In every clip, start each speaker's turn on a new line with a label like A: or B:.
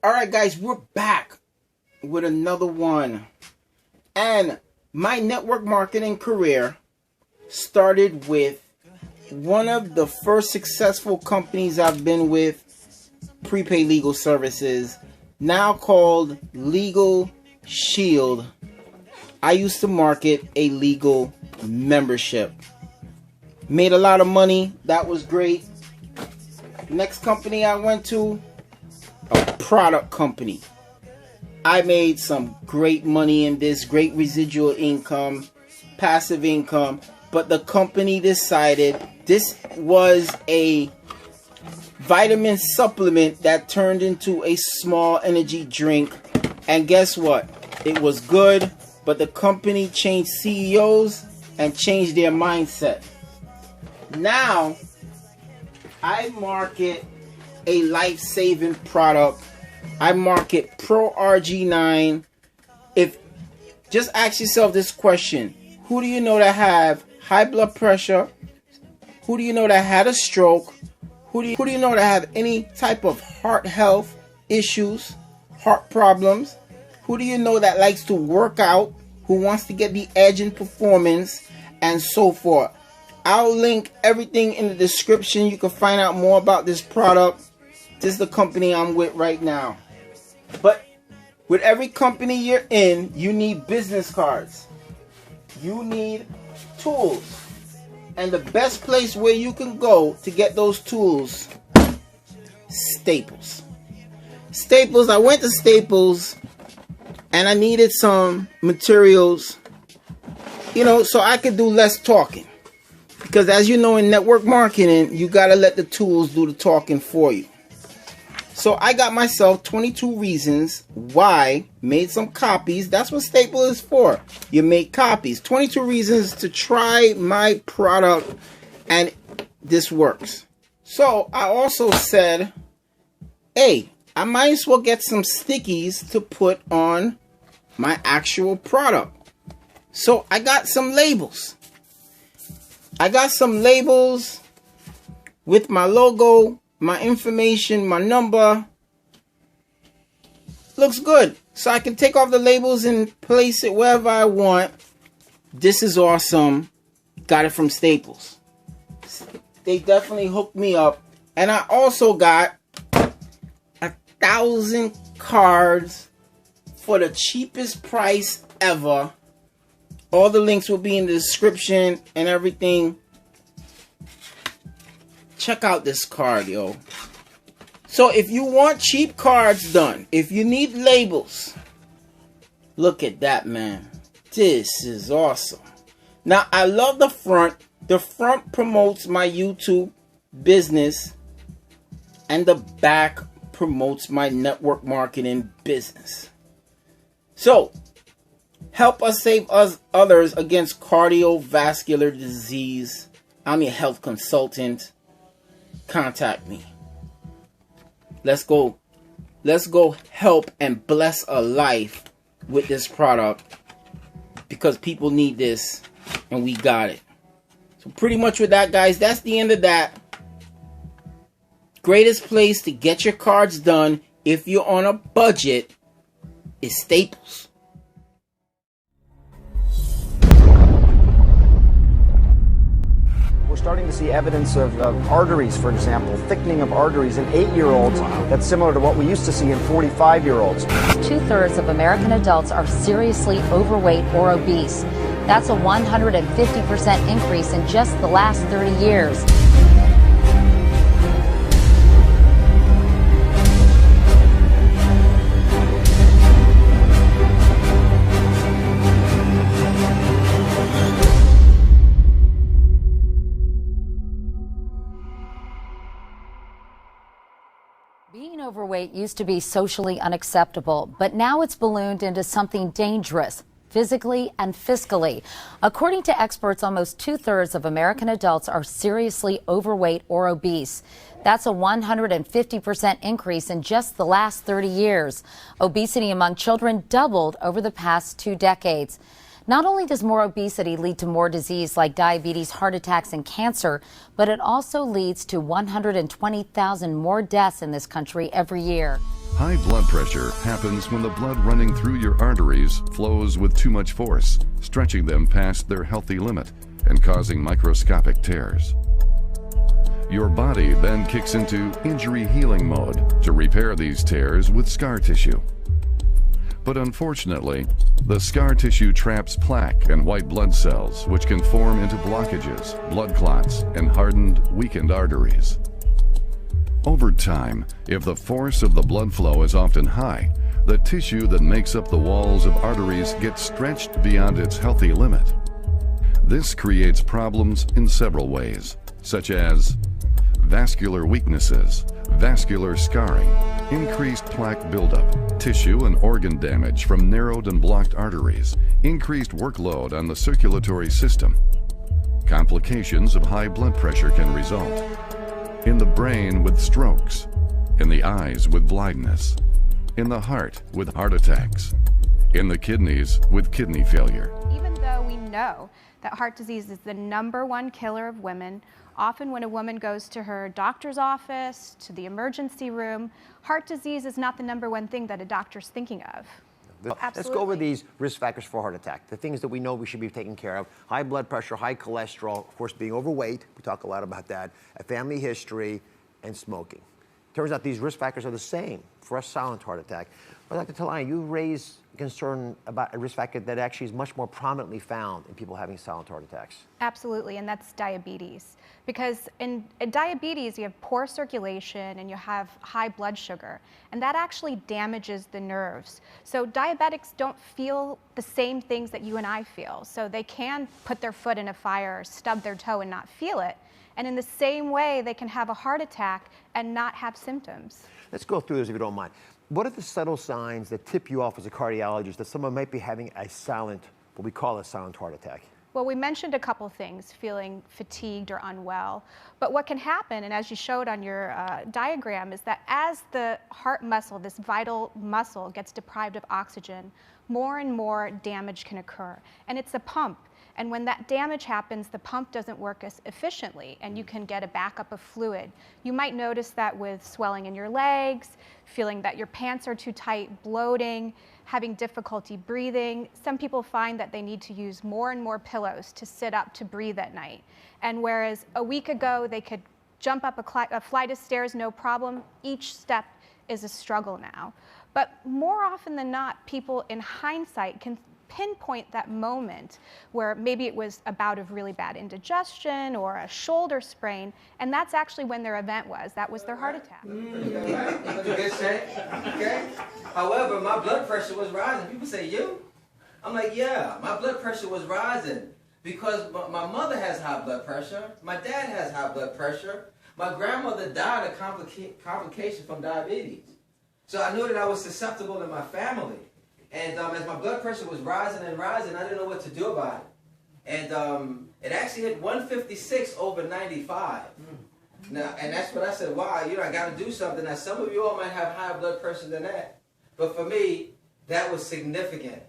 A: All right, guys, we're back with another one. And my network marketing career started with one of the first successful companies I've been with, Prepaid Legal Services, now called Legal Shield. I used to market a legal membership. Made a lot of money. That was great. Next company I went to, a product company. I made some great money in this, great residual income, passive income, but the company decided this was a vitamin supplement that turned into a small energy drink. And guess what? It was good, but the company changed CEOs and changed their mindset. Now, I market a life-saving product. I market Pro RG9. Just ask yourself this question. Who do you know that have high blood pressure? Who do you know that had a stroke? Who do you know that have any type of heart health issues, heart problems? Who do you know that likes to work out, who wants to get the edge in performance, and so forth? I'll link everything in the description. You can find out more about this product. This is the company I'm with right now. But with every company you're in, you need business cards. You need tools. And the best place where you can go to get those tools, Staples. Staples, I went to Staples and I needed some materials, so I could do less talking. Because as you know, in network marketing, you got to let the tools do the talking for you. So I got myself 22 reasons why, made some copies. That's what Staples is for. You make copies. 22 reasons to try my product, and this works. So I also said, hey, I might as well get some stickies to put on my actual product. So I got some labels. I got some labels with my logo, my information, my number. Looks good. So I can take off the labels and place it wherever I want. This is awesome. Got it from Staples. They definitely hooked me up. And I also got 1,000 cards for the cheapest price ever. All the links will be in the description and everything. Check out this card, yo. So if you want cheap cards done, if you need labels, look at that, man. This is awesome. Now, I love the front. The front promotes my YouTube business, and the back promotes my network marketing business. So, help us save us others against cardiovascular disease. I'm your health consultant. Contact me. Let's go help and bless a life with this product, because people need this and we got it. So pretty much with that, guys, that's the end of that. Greatest place to get your cards done if you're on a budget is Staples.
B: We're starting to see evidence of arteries, for example, thickening of arteries in 8-year-olds. That's similar to what we used to see in 45-year-olds.
C: 2/3 of American adults are seriously overweight or obese. That's a 150% increase in just the last 30 years. Being overweight used to be socially unacceptable, but now it's ballooned into something dangerous, physically and fiscally. According to experts, almost 2/3 of American adults are seriously overweight or obese. That's a 150% increase in just the last 30 years. Obesity among children doubled over the past 2 decades. Not only does more obesity lead to more disease like diabetes, heart attacks, and cancer, but it also leads to 120,000 more deaths in this country every year.
D: High blood pressure happens when the blood running through your arteries flows with too much force, stretching them past their healthy limit and causing microscopic tears. Your body then kicks into injury healing mode to repair these tears with scar tissue. But unfortunately, the scar tissue traps plaque and white blood cells, which can form into blockages, blood clots, and hardened, weakened arteries. Over time, if the force of the blood flow is often high, the tissue that makes up the walls of arteries gets stretched beyond its healthy limit. This creates problems in several ways, such as vascular weaknesses, vascular scarring, increased plaque buildup, tissue and organ damage from narrowed and blocked arteries, increased workload on the circulatory system. Complications of high blood pressure can result in the brain with strokes, in the eyes with blindness, in the heart with heart attacks, in the kidneys with kidney failure.
E: Even though we know that heart disease is the #1 killer of women, often when a woman goes to her doctor's office, to the emergency room, heart disease is not the #1 thing that a doctor's thinking of.
F: Let's go over these risk factors for heart attack, the things that we know we should be taking care of. High blood pressure, high cholesterol, of course being overweight, we talk a lot about that, a family history, and smoking. Turns out these risk factors are the same for a silent heart attack. But Dr. Talaya, you raise concern about a risk factor that actually is much more prominently found in people having silent heart attacks.
E: Absolutely, and that's diabetes. Because in diabetes, you have poor circulation and you have high blood sugar, and that actually damages the nerves. So diabetics don't feel the same things that you and I feel. So they can put their foot in a fire or stub their toe and not feel it. And in the same way, they can have a heart attack and not have symptoms.
F: Let's go through this if you don't mind. What are the subtle signs that tip you off as a cardiologist that someone might be having a silent, what we call a silent heart attack?
E: Well, we mentioned a couple things, feeling fatigued or unwell. But what can happen, and as you showed on your diagram, is that as the heart muscle, this vital muscle, gets deprived of oxygen, more and more damage can occur. And it's a pump. And when that damage happens, the pump doesn't work as efficiently, and you can get a backup of fluid. You might notice that with swelling in your legs, feeling that your pants are too tight, bloating, having difficulty breathing. Some people find that they need to use more and more pillows to sit up to breathe at night. And whereas a week ago they could jump up a flight of stairs no problem, each step is a struggle now. But more often than not, people in hindsight can pinpoint that moment where maybe it was a bout of really bad indigestion or a shoulder sprain, and that's actually when their event was. That was their heart attack.
G: Good shake. Okay. However, my blood pressure was rising. People say, you? I'm like, yeah, my blood pressure was rising because my mother has high blood pressure. My dad has high blood pressure. My grandmother died of complication from diabetes. So I knew that I was susceptible in my family. And as my blood pressure was rising and rising, I didn't know what to do about it. And it actually hit 156 over 95. Now, and that's what I said, wow, you know, I got to do something. Now, some of you all might have higher blood pressure than that. But for me, that was significant.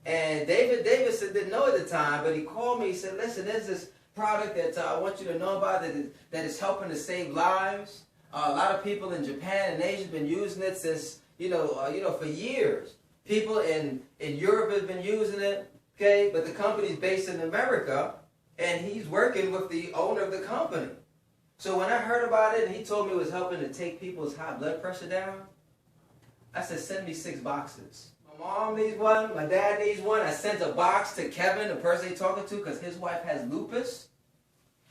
G: And David Davidson didn't know at the time, but he called me. He said, listen, there's this product that I want you to know about that is helping to save lives. A lot of people in Japan and Asia have been using it since, for years. People in Europe have been using it, okay? But the company's based in America, and he's working with the owner of the company. So when I heard about it, and he told me it was helping to take people's high blood pressure down, I said, send me 6 boxes. My mom needs one, my dad needs one. I sent a box to Kevin, the person he's talking to, because his wife has lupus.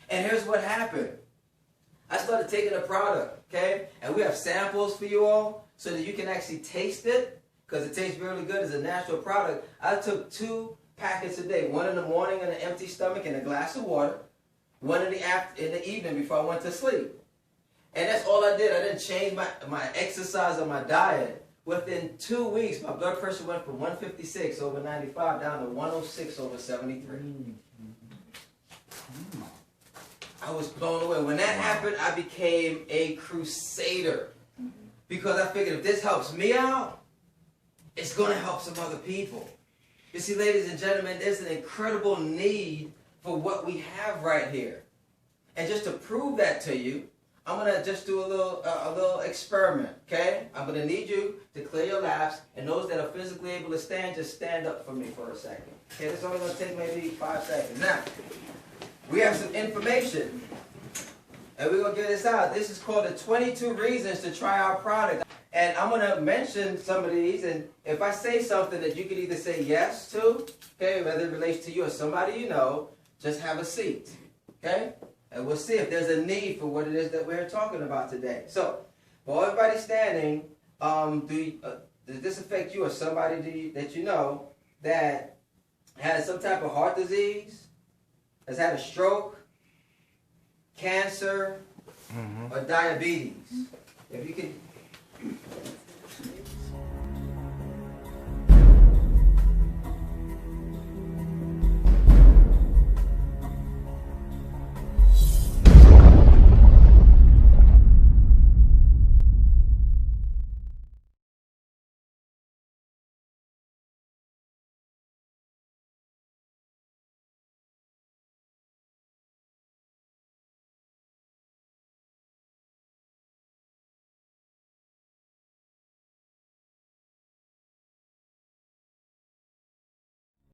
G: And here's what happened. I started taking the product, okay? And we have samples for you all so that you can actually taste it, because it tastes really good as a natural product. I took 2 packets a day, one in the morning on an empty stomach and a glass of water, one in the evening before I went to sleep. And that's all I did. I didn't change my exercise or my diet. Within 2 weeks, my blood pressure went from 156 over 95 down to 106 over 73. I was blown away. When that happened, I became a crusader. Because I figured if this helps me out, it's going to help some other people. You see, ladies and gentlemen, there's an incredible need for what we have right here. And just to prove that to you, I'm gonna just do a little experiment, okay? I'm gonna need you to clear your laps, and those that are physically able to stand, just stand up for me for a second. Okay, this is only gonna take maybe 5 seconds. Now, we have some information, and we're gonna get this out. This is called the 22 reasons to try our product. And I'm gonna mention some of these, and if I say something that you can either say yes to, okay, whether it relates to you or somebody you know, just have a seat, okay? And we'll see if there's a need for what it is that we're talking about today. So, while everybody's standing, does this affect you or somebody that you know that has some type of heart disease, has had a stroke, cancer, or diabetes? If you can